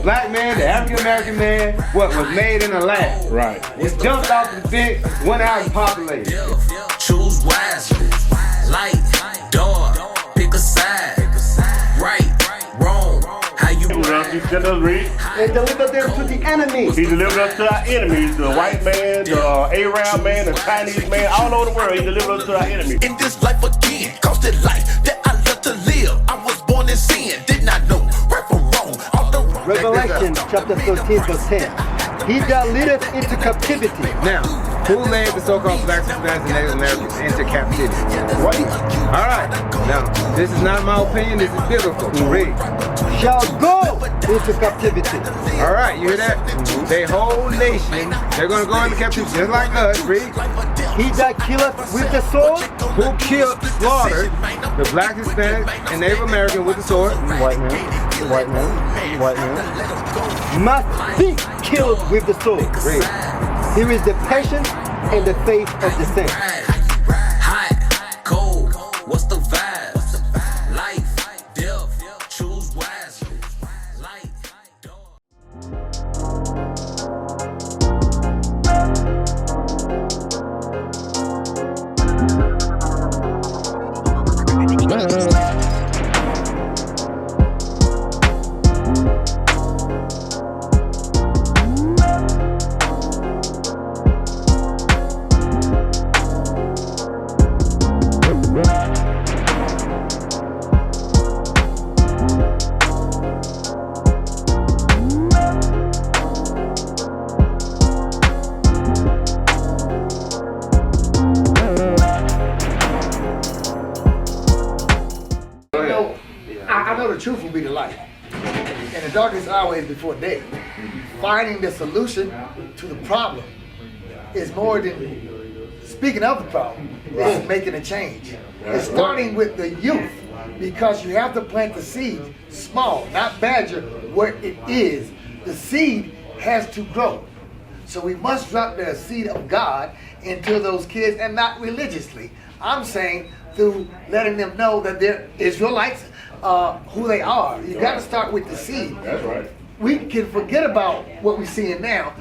black man, the African American man, what was made in a lab. Right. It jumped off the bench, went out and populated. Choose wisely. Light, dark, pick a side. Right, wrong. How you read? And deliver them to the enemies. He delivered us to our enemies, the white man, the Arab man, the Chinese man, all over the world. He delivered us to our enemies. in this life again? Cost it life that I love to live. I was born in sin, did not know right from wrong. All the wrong. Revelation chapter 13 verse 10. He that leadeth into captivity. Now, who led the so-called blacks, Hispanics, and Native Americans into captivity? White All right. Now, this is not my opinion. This is biblical. Read. shall go into captivity. All right, you hear that? The whole nation, they're going to go into captivity just like us. Read. He that killeth with the sword. Who killed, slaughtered the black, Hispanic, and Native American with the sword? White man. White man. White man. Must be killed with the sword. Read. Here is the patience and the faith of the saints. Hot, cold, what's the vibe? Life, death, choose wisely. Light, dark. I know the truth will be the light. And the darkest hour is before day. Finding the solution to the problem is more than speaking of the problem. It's making a change. It's starting with the youth, because you have to plant the seed small, not badger where it is. The seed has to grow. So we must drop the seed of God into those kids, and not religiously. I'm saying through letting them know that they're Israelites, who they are. You got to start with the seed. That's right. We can forget about what we're seeing now.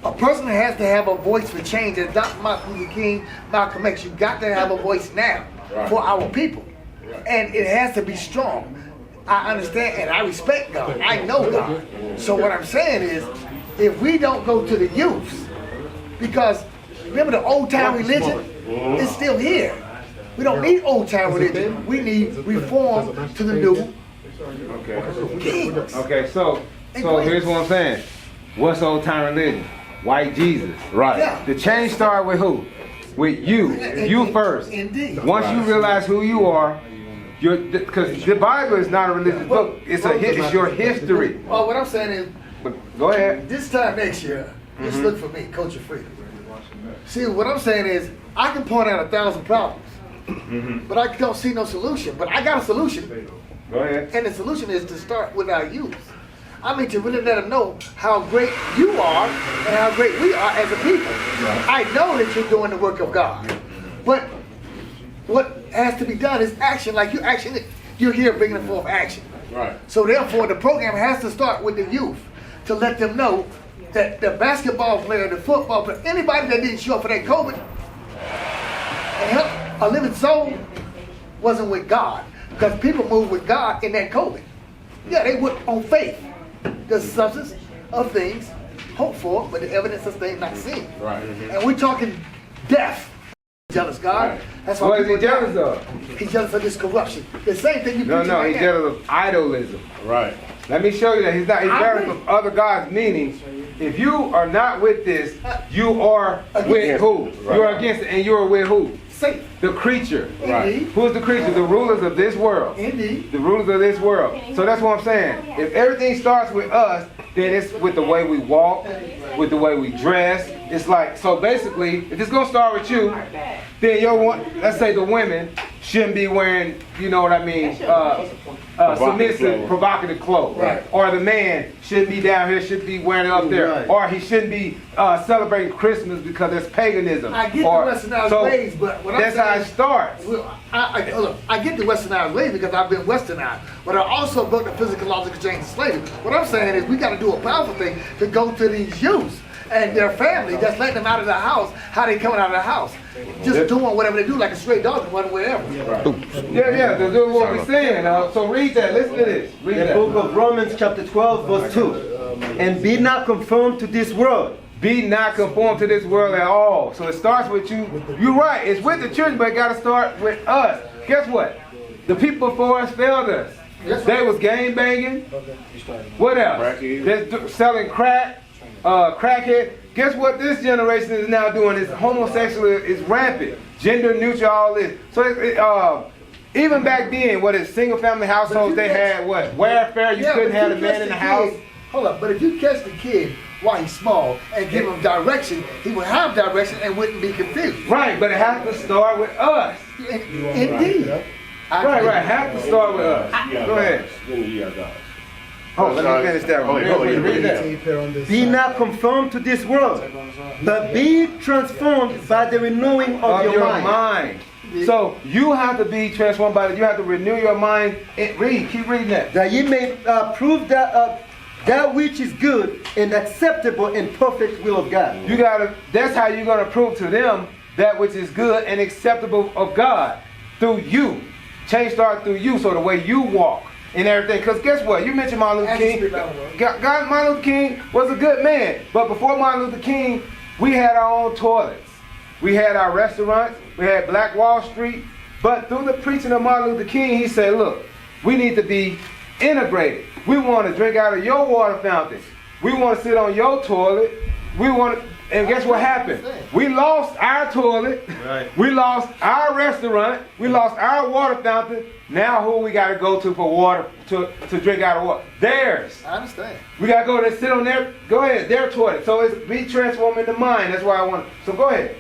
A person has to have a voice for change. As Dr. Martin Luther King, Malcolm X, you got to have a voice now for our people. And it has to be strong. I understand and I respect God. I know God. So what I'm saying is, if we don't go to the youth, because remember the old time religion is still here. We don't need old time religion. We need reform to the new kings. Okay, so here's what I'm saying. What's old time religion? White Jesus. Right. Yeah. The change started with who? With you. You first. Indeed. Once you realize who you are, because the Bible is not a religious book. It's your history. Well, what I'm saying is, But go ahead. this time next year, just look for me, Coach of Freedom. See, what I'm saying is, I can point out 1,000 problems, but I don't see no solution. But I got a solution, Go ahead. and the solution is to start with our youth. I mean, to really let them know how great you are and how great we are as a people. I know that you're doing the work of God, but what has to be done is action. Like you're here bringing forth action. Right. So therefore, the program has to start with the youth to let them know that the basketball player, the football player, anybody that didn't show up for that COVID and help a living soul wasn't with God, because people moved with God in that COVID. Yeah, they went on faith, the substance of things hoped for, but the evidence of things not seen. Right. And we're talking death. Jealous God. Right. That's why What is he people jealous die. of? He's jealous of this corruption. The same thing you No, preaching no, right he's now. jealous of idolism. Right. Let me show you that he's not. He's I jealous agree. of other gods. Meaning, if you are not with this, you are with who? Right. You are against it, and you are with who? Satan. The creature. Indeed. Who's the creature? The rulers of this world. Indeed. The rulers of this world. So that's what I'm saying. If everything starts with us, then it's with the way we walk, with the way we dress. It's like, so basically, if it's gonna start with you, then let's say the women, shouldn't be wearing, you know what I mean, submissive, provocative clothes. Right. Or the man shouldn't be down here, should be wearing it up there. Right. Or he shouldn't be celebrating Christmas because that's paganism. I get Or- the westernized so ways, but what I'm that's saying how it starts. Well, look, I get the westernized ways because I've been westernized, but I also broke the physical laws of exchange and slavery. What I'm saying is we got to do a powerful thing to go to these youths and their family that's letting them out of the house, how they coming out of the house. Just doing whatever they do, like a stray dog can run wherever. Yeah, to do what we're saying. So read that, listen to this. Read The that. book of Romans chapter 12 verse 2. And be not conformed to this world. Be not conformed to this world at all. So it starts with you. You're right, it's with the children, but it got to start with us. Guess what? The people before us failed us. They was gang banging. What else? Crackhead. They're selling crack, crackhead. Guess what this generation is now doing? Is homosexual is rampant. Gender neutral, all this. So even back then, what is single family households, they had what? Welfare, you couldn't have a man in the house. Hold up, but if you catch the kid while he's small and give him direction, he will have direction and wouldn't be confused. Right, but it has to start with us. Indeed. Right, have to start with us. Go ahead. Oh, let me finish that one. Read that. Be not conformed to this world, but be transformed by the renewing of your mind. So you have to be transformed by you have to renew your mind. Keep reading that. That ye may prove that that which is good and acceptable and perfect will of God. You gotta. That's how you're gonna prove to them that which is good and acceptable of God through you. Change starts through you. So the way you walk and everything. Because guess what? You mentioned Martin Luther King. Martin Luther King was a good man, but before Martin Luther King, we had our own toilets. We had our restaurants. We had Black Wall Street. But through the preaching of Martin Luther King, he said, look, we need to be integrated. We want to drink out of your water fountain. We want to sit on your toilet. We want to, and guess what happened? We lost our toilet. Right. We lost our restaurant. We lost our water fountain. Now who we got to go to for water, to drink out of water? Theirs. I understand. We got to go there, sit on their, go ahead, their toilet. So it's be transformed in the mind. That's why I want, so go ahead.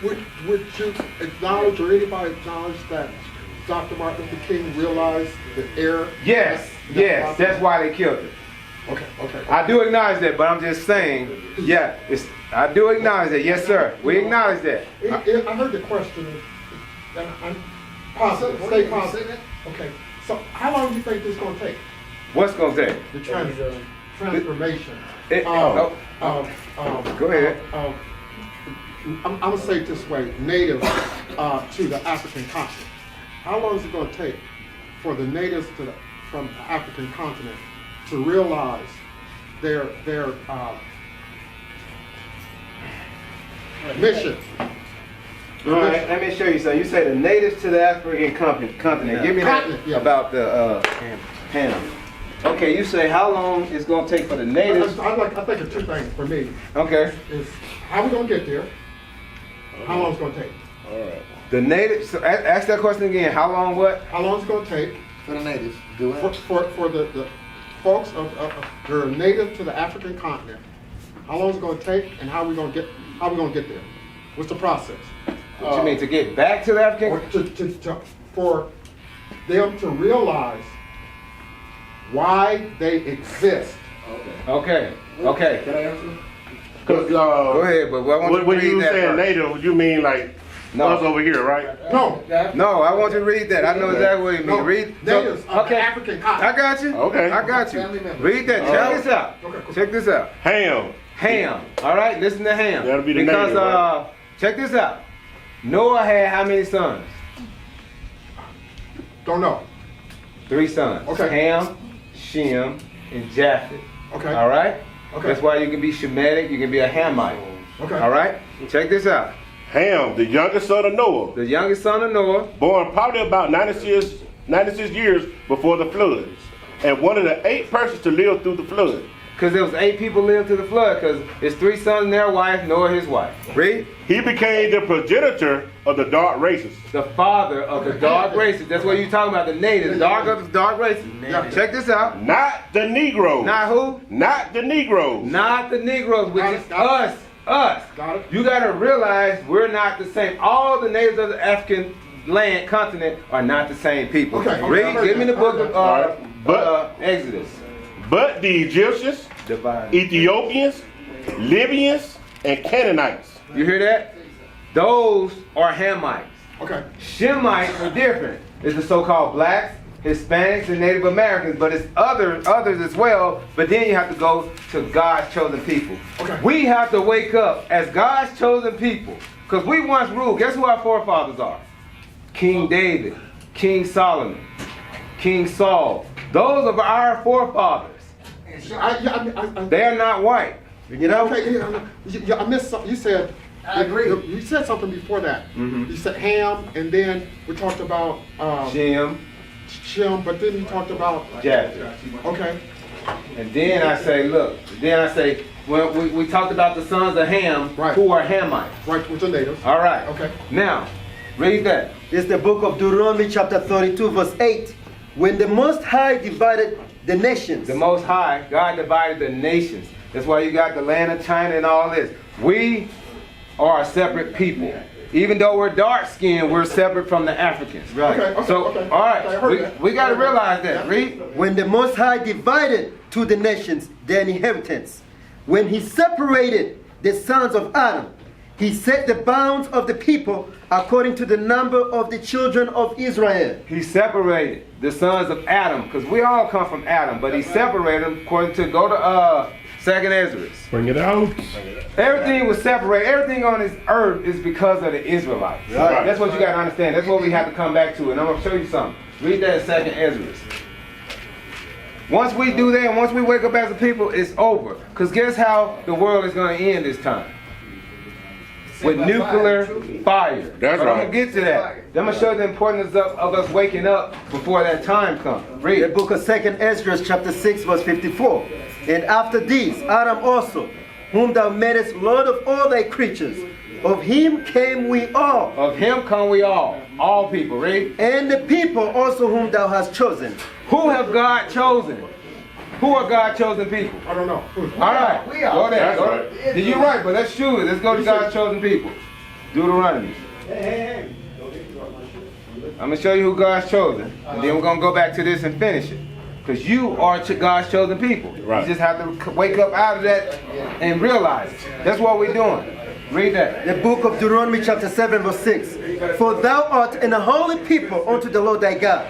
Would you acknowledge, or anybody acknowledge that Dr. Martin Luther King realized the error? Yes, that's why they killed him. Okay. I do acknowledge that, but I'm just saying, I do acknowledge that. Yes, sir. We acknowledge that. I heard the question, and I'm positive. Stay positive. Okay. So how long do you think this is going to take? What's going to take? The transformation. Go ahead. I'm going to say it this way, native to the African continent. How long is it going to take for the natives from the African continent to realize their mission? All right, let me show you something. You say the natives to the African continent. Give me that about the Ham. Okay, you say how long it's going to take for the natives? I think of two things for me. Okay. Is how we going to get there? How long it's going to take? All right. The natives. So ask that question again. How long? What? How long it's going to take For the natives. Do it. for the folks that are native to the African continent? How long is it going to take, and how we going to get there? What's the process? What you mean to get back to the African? For them to realize why they exist. Okay. Can I answer? Go ahead, but I want you to when read you that saying first. native, you mean like us over here, right? No. No, I want you to read that. I know exactly what you mean. No, Read. natives of the African continent. I got you. Okay. I got you. Family members. Read that. Check this out. Okay, cool. Check this out. Ham. All right, listen to Ham. That'll be the because native, right? check this out. Noah had how many sons? Don't know. 3 sons. Okay. Ham, Shem, and Japheth. Okay. All right. Okay. That's why you can be Shemitic. You can be a Hamite. Okay. All right. Check this out. Ham, the youngest son of Noah, The youngest son of Noah. born probably about 96 years before the flood, and one of the 8 persons to live through the flood. Because there was 8 people lived through the flood. Because it's 3 sons and their wife, Noah his wife. Read. He became the progenitor of the dark races. The father of the dark races. That's what you're talking about. The natives. Dark races. Check this out. Not the Negroes. Not who? Not the Negroes. Not the Negroes, which is us. us. Got it. You got to realize we're not the same. All the natives of the African continent are not the same people. Okay, Read, I heard give me the that. book of But- Exodus. But the Egyptians, Divide. Ethiopians, Libyans, and Canaanites. You hear that? Those are Hamites. Okay. Shemites are different. It's the so-called blacks, Hispanics, and Native Americans, but it's others as well. But then you have to go to God's chosen people. Okay. We have to wake up as God's chosen people, because we once ruled. Guess who our forefathers are? King David, King Solomon, King Saul. Those are our forefathers. They are not white. You know? Okay, yeah, I missed something. You said. I agree. You said something before that. You said Ham, and then we talked about Shem, but then you talked about Japheth. Okay. And then I say, well, we talked about the sons of Ham, Right. who are Hamites. Right, with the natives. All right. Okay. Now, read that. It's the book of Deuteronomy chapter 32 verse 8. When the Most High divided the nations. The Most High, God divided the nations. That's why you got the land of China and all this. We are a separate people. Even though we're dark skinned, we're separate from the Africans. Right. Okay, So, okay. all right, Okay, I heard that. we got to realize that. Yeah. Read. When the Most High divided to the nations their inheritance, when he separated the sons of Adam, he set the bounds of the people according to the number of the children of Israel. He separated the sons of Adam, because we all come from Adam, but he separated them according to, go to 2nd Ezra. Bring it out. Everything was separated. Everything on this earth is because of the Israelites. Right. That's what you got to understand. That's what we have to come back to. And I'm going to show you something. Read that in 2nd Ezra. Once we do that, and once we wake up as a people, it's over. Because guess how the world is going to end this time? With nuclear fire. That's But right. I'm going to get to that. Then I'm going to show you the importance of us waking up before that time comes. Read. The book of 2nd Ezra chapter 6 verse 54. And after these, Adam also, whom thou madest Lord of all thy creatures, of him came we all. Of him come we all. All people. Read. And the people also whom thou hast chosen. Who have God chosen? Who are God chosen people? I don't know. All right, We are. go there. That's Go right. there. Did you right? But let's shoot it. Let's go to God's chosen people. Deuteronomy. I'm gonna show you who God's chosen, and then we're gonna go back to this and finish it. Because you are God's chosen people. Right. You just have to wake up out of that and realize it. That's what we're doing. Read that. The book of Deuteronomy chapter 7 verse 6. For thou art an holy people unto the Lord thy God.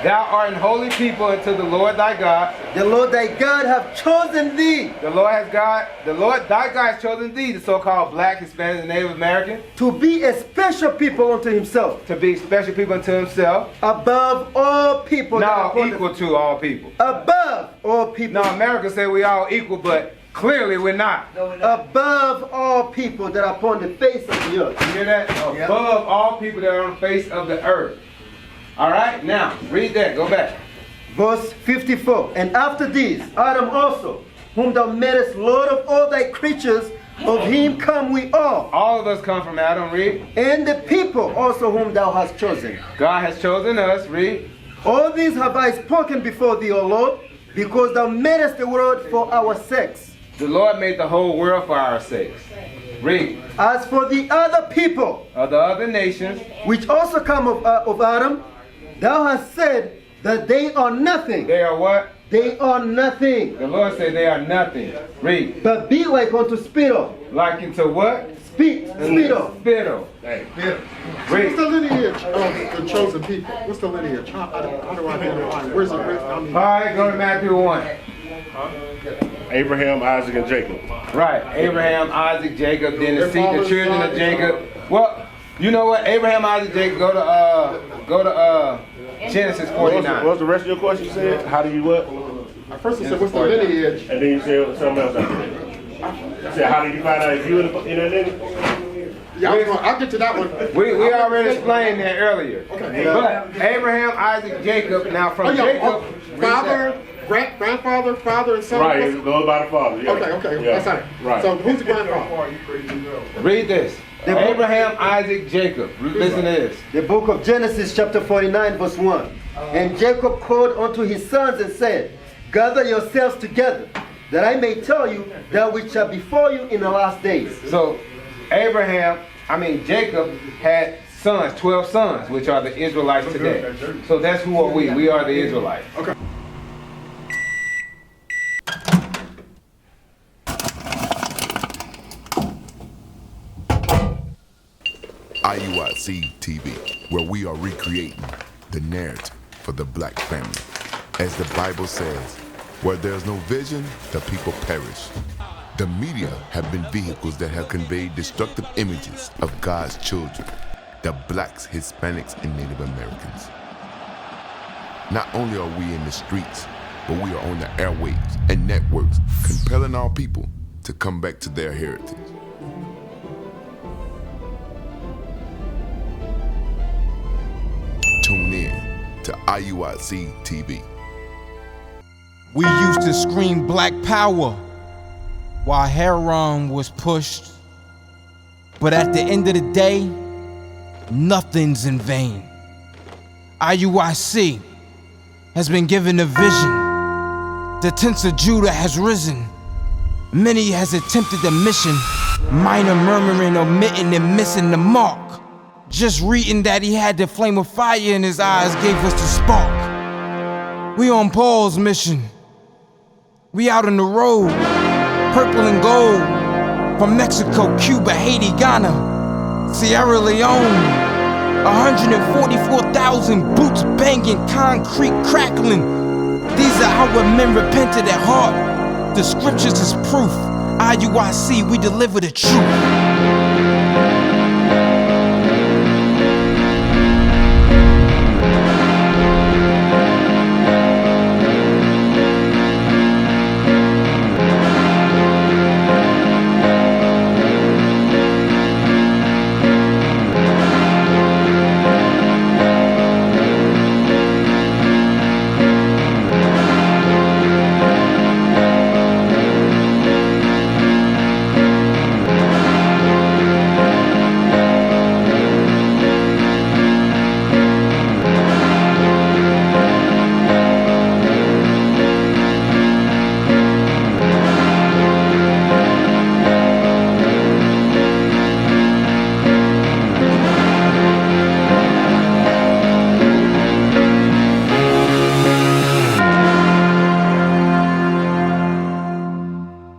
Thou art an holy people unto the Lord thy God. The Lord thy God hath chosen thee The Lord thy God has chosen thee, the so-called black, Hispanic, and Native American, to be a special people unto himself, to be special people unto himself. above all people. that Now are upon the- equal to all people. above all people. Now America say we all equal, but clearly we're not. Above all people that are upon the face of the earth. You hear that? Above all people that are on the face of the earth. All right, now read that. Go back. Verse 54. And after these, Adam also, whom thou madest Lord of all thy creatures, of him come we all. All of us come from Adam. Read. And the people also whom thou hast chosen. God has chosen us. Read. All these have I spoken before thee, O Lord, because thou madest the world for our sakes. The Lord made the whole world for our sakes. Read. As for the other people, Of the other nations, which also come of Adam, thou hast said that they are nothing. they are what? They are nothing. The Lord said they are nothing. Read. But be like unto spittle. Like into what? Spittle. Spittle. What's Read. the lineage of the chosen people? What's the lineage? How do I identify? Where's it written? I mean, All right, go to Matthew 1. Abraham, Isaac, and Jacob. Right. Abraham, Isaac, Jacob, then the children of Jacob. Well, you know what? Abraham, Isaac, Jacob, go to Genesis 49. What's the rest of your question said? How do you what? first you said, what's the lineage? And then you said something else after that. You said, how did you find out if you in the lineage? Yeah, I'll get to that one. We already explained that earlier. Okay. But Abraham, Isaac, Jacob, now from Jacob, father, grandfather, father, and son. Right, it goes by the father. Yeah. Okay, Yeah. that's right. Right. So who's the grandfather? read this. Abraham, Isaac, Jacob. Listen to this. The book of Genesis chapter 49 verse 1. And Jacob called unto his sons and said, gather yourselves together, that I may tell you that which shall befall you in the last days. So Jacob had sons, 12 sons, which are the Israelites today. So that's who are we. We are the Israelites. Okay. IUIC TV, where we are recreating the narrative for the black family. As the Bible says, where there's no vision, the people perish. The media have been vehicles that have conveyed destructive images of God's children, the blacks, Hispanics, and Native Americans. Not only are we in the streets, but we are on the airwaves and networks, compelling our people to come back to their heritage. Tune in to IUIC TV. We used to scream black power while heroin was pushed. But at the end of the day, nothing's in vain. IUIC has been given a vision. The tents of Judah has risen. Many has attempted the mission, minor murmuring, omitting, and missing the mark. Just reading that he had the flame of fire in his eyes gave us the spark. We on Paul's mission. We out on the road, purple and gold, from Mexico, Cuba, Haiti, Ghana, Sierra Leone. 144,000 boots banging, concrete crackling. These are our men repented at heart. The scriptures is proof. IUIC, we deliver the truth.